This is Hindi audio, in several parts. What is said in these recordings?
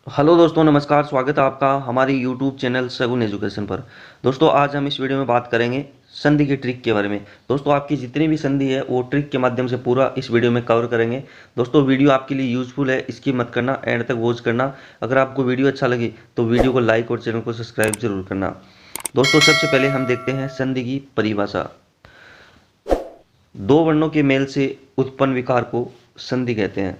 हेलो दोस्तों, नमस्कार। स्वागत है आपका हमारे यूट्यूब चैनल सगुन एजुकेशन पर। दोस्तों, आज हम इस वीडियो में बात करेंगे संधि की ट्रिक के बारे में। दोस्तों, आपकी जितनी भी संधि है वो ट्रिक के माध्यम से पूरा इस वीडियो में कवर करेंगे। दोस्तों, वीडियो आपके लिए यूजफुल है, स्किप मत करना, एंड तक वॉच करना। अगर आपको वीडियो अच्छा लगे तो वीडियो को लाइक और चैनल को सब्सक्राइब जरूर करना। दोस्तों, सबसे पहले हम देखते हैं संधि की परिभाषा। दो वर्णों के मेल से उत्पन्न विकार को संधि कहते हैं।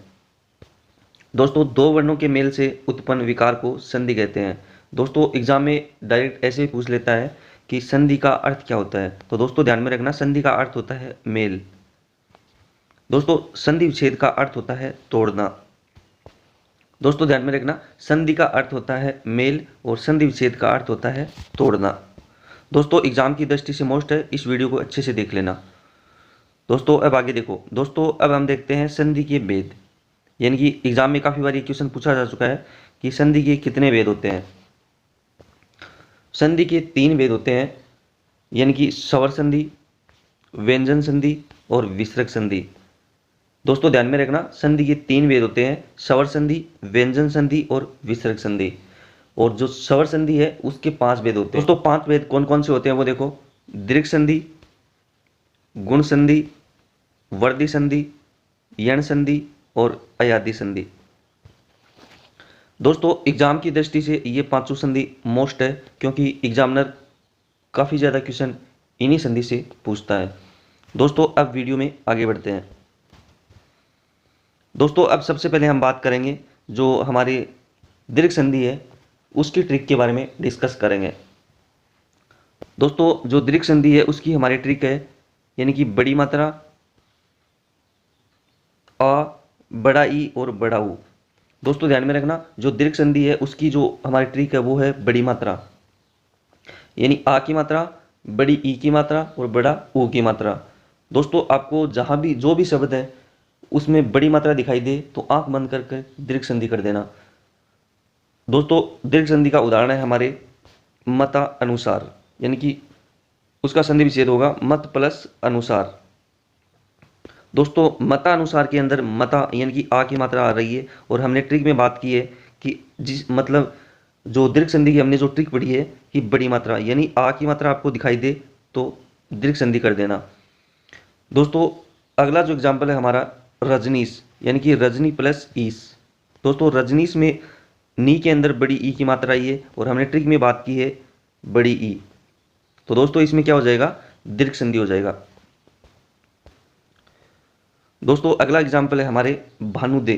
दोस्तों, दो वर्णों के मेल से उत्पन्न विकार को संधि कहते हैं। दोस्तों, एग्जाम में डायरेक्ट ऐसे ही पूछ लेता है कि संधि का अर्थ क्या होता है। तो दोस्तों, ध्यान में रखना, संधि का अर्थ होता है मेल। दोस्तों, संधि विच्छेद का अर्थ होता है तोड़ना। दोस्तों, ध्यान में रखना, संधि का अर्थ होता है मेल और संधि विच्छेद का अर्थ होता है तोड़ना। दोस्तों, एग्जाम की दृष्टि से मोस्ट है, इस वीडियो को अच्छे से देख लेना। दोस्तों, अब आगे देखो। दोस्तों, अब हम देखते हैं संधि के भेद। यानी कि एग्जाम में काफ़ी बार ये क्वेश्चन पूछा जा चुका है कि संधि के कितने भेद होते हैं। संधि के तीन भेद होते हैं, यानी कि स्वर संधि, व्यंजन संधि और विसर्ग संधि। दोस्तों, ध्यान में रखना, संधि के तीन भेद होते हैं, स्वर संधि, व्यंजन संधि और विसर्ग संधि। और जो स्वर संधि है उसके पांच भेद होते हैं। दोस्तों, पांच भेद कौन कौन से होते हैं वो देखो। दीर्घ संधि, गुण संधि, वर्धी संधि, यण संधि और अयादी संधि। दोस्तों, एग्जाम की दृष्टि से ये पांचों संधि मोस्ट है, क्योंकि एग्जामिनर काफ़ी ज़्यादा क्वेश्चन इन्हीं संधि से पूछता है। दोस्तों, अब वीडियो में आगे बढ़ते हैं। दोस्तों, अब सबसे पहले हम बात करेंगे जो हमारी दीर्घ संधि है उसकी ट्रिक के बारे में डिस्कस करेंगे। दोस्तों, जो दीर्घ संधि है उसकी हमारी ट्रिक है, यानी कि बड़ी मात्रा अ, बड़ा ई और बड़ा ऊ। दोस्तों, ध्यान में रखना, जो दीर्घ संधि है उसकी जो हमारी ट्रिक है वो है बड़ी मात्रा, यानी आ की मात्रा, बड़ी ई की मात्रा और बड़ा ऊ की मात्रा। दोस्तों, आपको जहाँ भी जो भी शब्द है उसमें बड़ी मात्रा दिखाई दे तो आंख बंद करके दीर्घ संधि कर देना। दोस्तों, दीर्घ संधि का उदाहरण है हमारे मता अनुसार, यानी कि उसका संधि विच्छेद होगा मत प्लस अनुसार। दोस्तों, मता अनुसार के अंदर मता यानी कि आ की मात्रा आ रही है, और हमने ट्रिक में बात की है कि जिस मतलब जो दीर्घ संधि की हमने जो ट्रिक पढ़ी है कि बड़ी मात्रा यानी आ की मात्रा आपको दिखाई दे तो दीर्घ संधि कर देना। दोस्तों, अगला जो एग्जाम्पल है हमारा रजनीश, यानी कि रजनी प्लस ईस। दोस्तों, रजनीश में नी के अंदर बड़ी ई की मात्रा आई है और हमने ट्रिक में बात की है बड़ी ई। तो दोस्तों, इसमें क्या हो जाएगा, दीर्घ संधि हो जाएगा। दोस्तों, अगला एग्जाम्पल है हमारे भानुदे।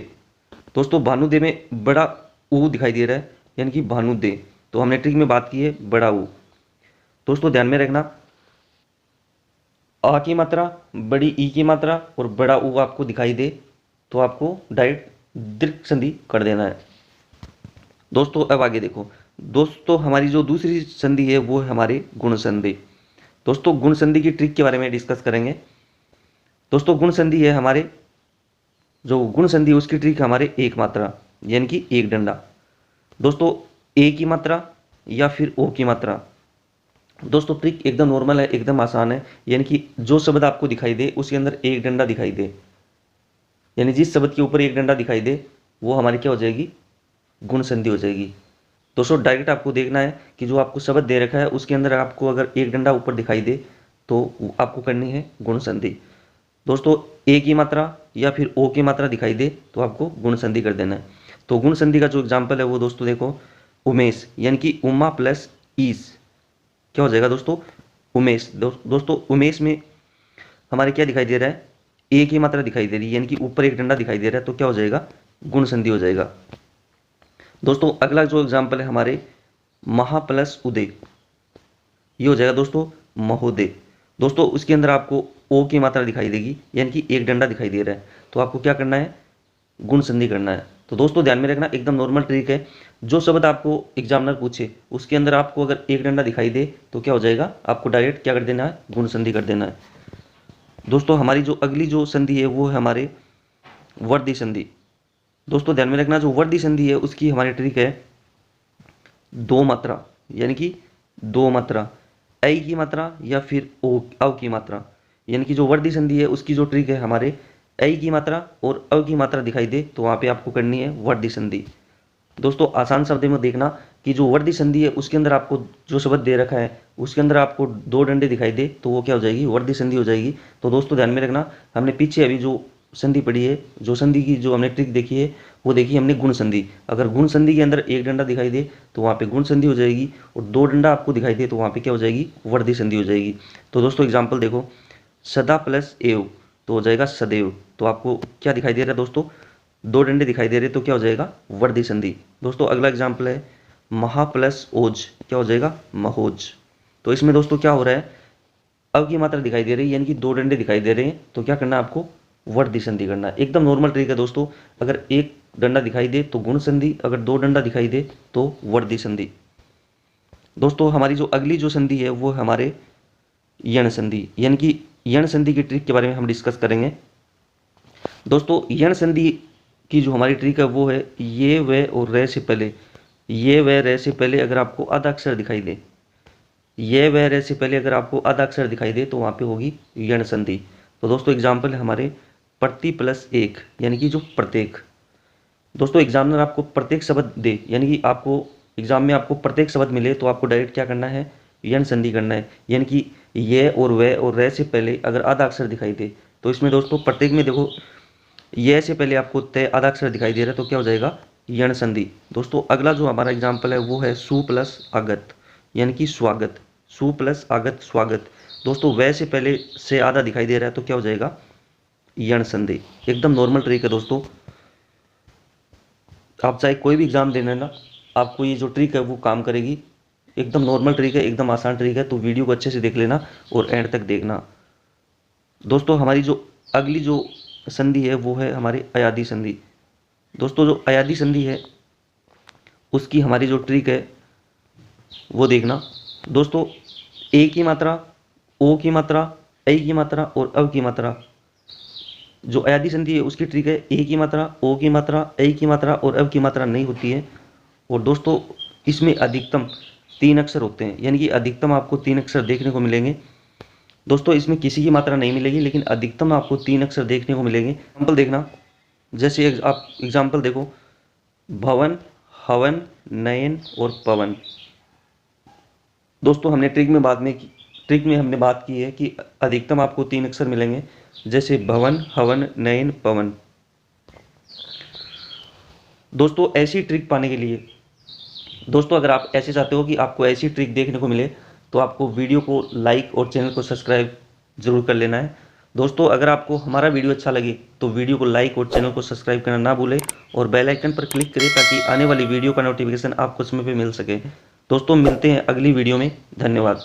दोस्तों, भानुदे में बड़ा ऊ दिखाई दे रहा है, यानी कि भानुदे। तो हमने ट्रिक में बात की है बड़ा ऊ। दोस्तों, ध्यान में रखना, आ की मात्रा, बड़ी ई की मात्रा और बड़ा ऊ आपको दिखाई दे तो आपको डायरेक्ट दीर्घ संधि कर देना है। दोस्तों, अब आगे देखो। दोस्तों, हमारी जो दूसरी संधि है वो है हमारी गुण संधि। दोस्तों, गुण संधि की ट्रिक के बारे में डिस्कस करेंगे। दोस्तों, गुण संधि है हमारे जो गुण संधि उसकी ट्रिक हमारे एक मात्रा, यानी कि एक डंडा। दोस्तों, ए की मात्रा या फिर ओ की मात्रा। दोस्तों, ट्रिक एकदम नॉर्मल है, एकदम आसान है, यानी कि जो शब्द आपको दिखाई दे उसके अंदर एक डंडा दिखाई दे, यानी जिस शब्द के ऊपर एक डंडा दिखाई दे वो हमारी क्या हो जाएगी, गुण संधि हो जाएगी। दोस्तों, डायरेक्ट आपको देखना है कि जो आपको शब्द दे रखा है उसके अंदर आपको अगर एक डंडा ऊपर दिखाई दे तो आपको करनी है गुण संधि। दोस्तों, ए की मात्रा या फिर ओ की मात्रा दिखाई दे तो आपको गुण संधि कर देना है। तो गुण संधि का जो एग्जाम्पल है वो दोस्तों देखो, उमेश, यानी कि उमा प्लस ईस क्या हो जाएगा दोस्तों, उमेश। दोस्तों, उमेश में हमारे क्या दिखाई दे रहा है, ए की मात्रा दिखाई दे रही है, यानी कि ऊपर एक डंडा दिखाई दे रहा है, तो क्या हो जाएगा, गुण संधि हो जाएगा। दोस्तों, अगला जो एग्जाम्पल है हमारे महा प्लस उदय, ये हो जाएगा दोस्तों महोदय। दोस्तों, उसके अंदर आपको ओ की मात्रा दिखाई देगी, यानी कि एक डंडा दिखाई दे रहा है, तो आपको क्या करना है, गुण संधि करना है। तो दोस्तों, ध्यान में रखना, एकदम नॉर्मल ट्रिक है। जो शब्द आपको एग्जामिनर पूछे उसके अंदर आपको अगर एक डंडा दिखाई दे तो क्या हो जाएगा, आपको डायरेक्ट क्या कर देना है, गुण संधि कर देना है। दोस्तों, हमारी जो अगली जो संधि है वो है हमारे वर्धी संधि। दोस्तों, ध्यान में रखना, जो वर्धी संधि है उसकी हमारी ट्रिक है दो मात्रा, यानी कि दो मात्रा, ऐ की मात्रा या फिर ओ अव की मात्रा। यानी कि जो वर्धी संधि है उसकी जो ट्रिक है हमारे ऐ की मात्रा और अव की मात्रा दिखाई दे तो वहाँ पे आपको करनी है वर्धी संधि। दोस्तों आसान शब्द में देखना कि जो वर्दी संधि है उसके अंदर आपको जो शब्द दे रखा है उसके अंदर आपको दो डंडे दिखाई दे तो वो क्या हो जाएगी, वर्दी संधि हो जाएगी। तो दोस्तों ध्यान में रखना, हमने पीछे अभी जो संधि पढ़ी है, जो संधि की जो हमने ट्रिक देखी है वो देखी हमने गुण संधि। अगर गुण संधि के अंदर एक डंडा दिखाई दे तो वहाँ पे गुण संधि हो जाएगी, और दो डंडा आपको दिखाई दे तो वहाँ पे क्या हो जाएगी, वर्दी संधि हो जाएगी। तो दोस्तों एग्जाम्पल देखो, सदा प्लस एव तो हो जाएगा सदैव। तो आपको क्या दिखाई दे रहा है दोस्तों, दो डंडे दिखाई दे रहे तो क्या हो जाएगा, वर्दी संधि। दोस्तों अगला एग्जाम्पल है महा प्लस ओज, क्या हो जाएगा, महोज। तो इसमें दोस्तों क्या हो रहा है, अव की मात्रा दिखाई दे रही है यानी कि दो डंडे दिखाई दे रहे हैं, तो क्या करना है आपको, वर्दी संधि करना है। एकदम नॉर्मल ट्रिक है दोस्तों, अगर एक डंडा दिखाई दे तो गुण संधि, अगर दो डंडा दिखाई दे तो वर्दी संधि। दोस्तों हमारी जो अगली जो संधि है वो हमारे यण संधि, यानी कि यण संधि की ट्रिक के बारे में हम डिस्कस करेंगे। दोस्तों यण संधि की जो हमारी ट्रिक है वो है ये व और रे से पहले, ये व रे से पहले अगर आपको आधा अक्षर दिखाई दे, ये व रे से पहले अगर आपको आधा अक्षर दिखाई दे तो वहाँ पे होगी यण संधि। तो दोस्तों एग्जाम्पल है हमारे प्रति प्लस एक, यानी कि जो प्रत्येक। दोस्तों एग्जामिनर आपको प्रत्येक शब्द दे, यानी कि आपको एग्जाम में आपको प्रत्येक शब्द मिले तो आपको डायरेक्ट क्या करना है, यण संधि करना है। यानी कि ये और वे और रे से पहले अगर आधा अक्षर दिखाई दे तो इसमें दोस्तों प्रत्येक में देखो ये से पहले आपको तय आधा अक्षर दिखाई दे रहा है तो क्या हो जाएगा, यण संधि। दोस्तों अगला जो हमारा एग्जाम्पल है वो है सु प्लस आगत, यानी कि स्वागत, सु प्लस आगत स्वागत। दोस्तों वै से पहले से आधा दिखाई दे रहा है तो क्या हो जाएगा, यण संधि। एकदम नॉर्मल ट्रिक है दोस्तों, आप चाहे कोई भी एग्जाम देना ना, आपको ये जो ट्रिक है वो काम करेगी। एकदम नॉर्मल ट्रिक है, एकदम आसान ट्रिक है, तो वीडियो को अच्छे से देख लेना और एंड तक देखना। दोस्तों हमारी जो अगली जो संधि है वो है हमारी अयादी संधि। दोस्तों जो अयादी संधि है उसकी हमारी जो ट्रिक है वो देखना। दोस्तों ए की मात्रा, ओ की मात्रा, ऐ की मात्रा और अव की मात्रा, जो अयादी संधि है उसकी ट्रिक है ए की मात्रा, ओ की मात्रा, ऐ की मात्रा और अव की मात्रा नहीं होती है। और दोस्तों इसमें अधिकतम 3 अक्षर होते हैं, यानी कि अधिकतम आपको 3 अक्षर देखने को मिलेंगे। दोस्तों इसमें किसी की मात्रा नहीं मिलेगी लेकिन अधिकतम आपको 3 अक्षर देखने को मिलेंगे। एग्जाम्पल देखना, जैसे आप एग्जाम्पल देखो, भवन, हवन, नयन और पवन। दोस्तों हमने ट्रिक में हमने बात की है कि अधिकतम आपको 3 अक्षर मिलेंगे, जैसे भवन, हवन, नयन, पवन। दोस्तों ऐसी ट्रिक पाने के लिए, दोस्तों अगर आप ऐसे चाहते हो कि आपको ऐसी ट्रिक देखने को मिले तो आपको वीडियो को लाइक और चैनल को सब्सक्राइब जरूर कर लेना है। दोस्तों अगर आपको हमारा वीडियो अच्छा लगे तो वीडियो को लाइक और चैनल को सब्सक्राइब करना ना भूलें और बेल आइकन पर क्लिक करें ताकि आने वाली वीडियो का नोटिफिकेशन आपको समय पे मिल सके। दोस्तों मिलते हैं अगली वीडियो में, धन्यवाद।